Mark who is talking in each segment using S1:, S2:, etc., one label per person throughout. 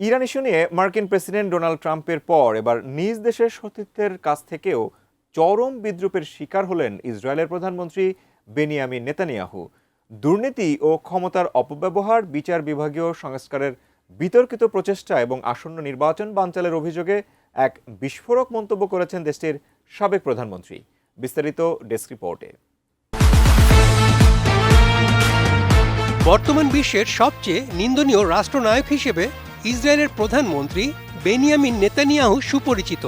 S1: Iran issue নিয়ে মার্কিন president Donald ট্রাম্পের পর এবার নিজ দেশের সতীর্থের কাছ থেকেও চরম বিদ্রূপের শিকার হলেন ইসরায়েলের প্রধানমন্ত্রী বেনিয়ামিন নেতানিয়াহু। দুর্নীতি ও ক্ষমতার অপব্যবহার, বিচার বিভাগীয় সংস্কারের বিতর্কিত প্রচেষ্টা এবং আসন্ন নির্বাচন বানচালের অভিযোগে এক বিস্ফোরক মন্তব্য করেছেন দেশটির সাবেক প্রধানমন্ত্রী। বিস্তারিত ডেস্ক রিপোর্টে।
S2: বর্তমান বিশ্বের সবচেয়ে নিন্দনীয় রাষ্ট্রনায়ক হিসেবে ইসরায়েলের প্রধানমন্ত্রী বেনিয়ামিন নেতানিয়াহু সুপরিচিত।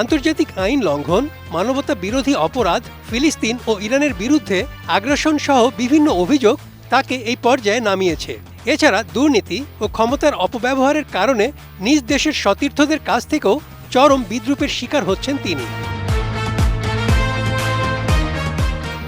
S2: আন্তর্জাতিক আইন লঙ্ঘন, মানবতা বিরোধী অপরাধ, ফিলিস্তিন ও ইরানের বিরুদ্ধে আগ্রাসন সহ বিভিন্ন অভিযোগ তাকে এই পর্যায়ে নামিয়েছে। এছাড়া দুর্নীতি ও ক্ষমতার অপব্যবহারের কারণে নিজ দেশের সতীর্থদের কাছ থেকেও চরম বিদ্রূপের শিকার হচ্ছেন তিনি।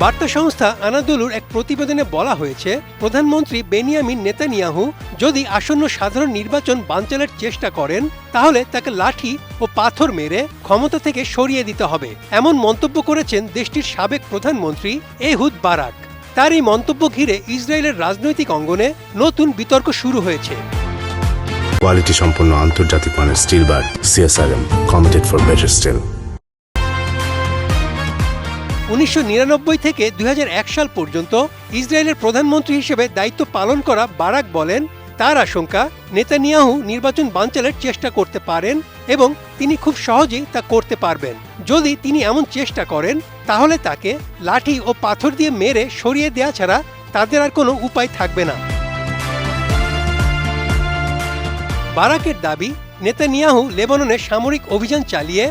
S2: বার্তা সংস্থা আনাদোলুর এক প্রতিবেদনে বলা হয়েছে, প্রধানমন্ত্রী বেনিয়ামিন নেতানিয়াহু যদি আসন্ন সাধারণ নির্বাচন বানচালের চেষ্টা করেন তাহলে তাকে লাঠি ও পাথর মেরে ক্ষমতা থেকে সরিয়ে দিতে হবে, এমন মন্তব্য করেছেন দেশটির সাবেক প্রধানমন্ত্রী এহুদ বারাক। তার এই মন্তব্য ঘিরে ইসরায়েলের রাজনৈতিক অঙ্গনে নতুন বিতর্ক শুরু হয়েছে।
S3: কোয়ালিটি সম্পন্ন আন্তর্জাতিক মানের still bar CSRM, committed for better still.
S2: 1999 থেকে 2001 সাল পর্যন্ত ইসরায়েলের প্রধানমন্ত্রী হিসেবে দায়িত্ব পালন করা বারাক বলেন, তার আশঙ্কা নেতানিয়াহু নির্বাচন বানচালের চেষ্টা করতে পারেন এবং তিনি খুব সহজেই তা করতে পারবেন। যদি তিনি এমন চেষ্টা করেন তাহলে তাকে লাঠি ও পাথর দিয়ে মেরে সরিয়ে দেওয়া ছাড়া তাদের আর কোনো উপায় থাকবে না। বারাকের দাবি, নেতানিয়াহু লেবাননে সামরিক অভিযান চালিয়ে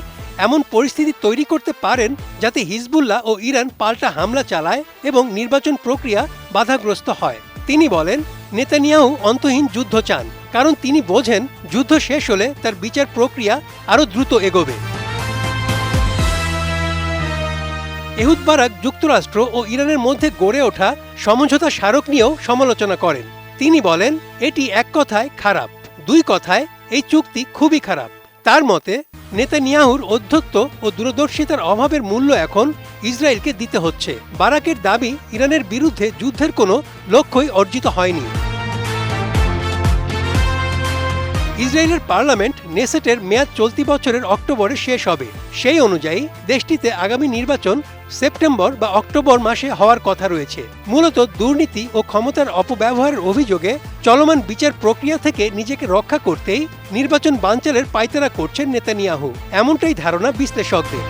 S2: এমন পরিস্থিতি তৈরি করতে পারেন যাতে হিজবুল্লাহ ও ইরান পাল্টা হামলা চালায় এবং নির্বাচন প্রক্রিয়া বাধাগ্রস্ত হয়। তিনি বলেন, নেতানিয়াহু অন্তহীন যুদ্ধ চান, কারণ তিনি বোঝেন যুদ্ধ শেষ হলে তার বিচার প্রক্রিয়া আরও দ্রুত এগোবে। এহুদ বারাক যুক্তরাষ্ট্র ও ইরানের মধ্যে গড়ে ওঠা সমঝোতা স্মারক নিয়েও সমালোচনা করেন। তিনি বলেন, এটি এক কথায় খারাপ, দুই কথায় এই চুক্তি খুবই খারাপ। তার মতে, নেতানিয়াহুর অধ্যত্ব ও দূরদর্শিতার অভাবের মূল্য এখন ইসরায়েলকে দিতে হচ্ছে। বারাকের দাবি, ইরানের বিরুদ্ধে যুদ্ধের কোনো লক্ষ্যই অর্জিত হয়নি। ইসরায়েলের পার্লামেন্ট নেসেটের মেয়াদ চলতি বছরের অক্টোবরে শেষ হবে। সেই অনুযায়ী দেশটিতে আগামী নির্বাচন সেপ্টেম্বর বা অক্টোবর মাসে হওয়ার কথা রয়েছে। মূলত দুর্নীতি ও ক্ষমতার অপব্যবহারের অভিযোগে চলমান বিচার প্রক্রিয়া থেকে নিজেকে রক্ষা করতেই নির্বাচন বানচালের পায়তারা করছেন নেতানিয়াহু, এমনটাই ধারণা বিশ্লেষকদের।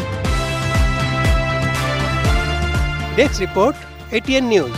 S2: Desk report, ATN news.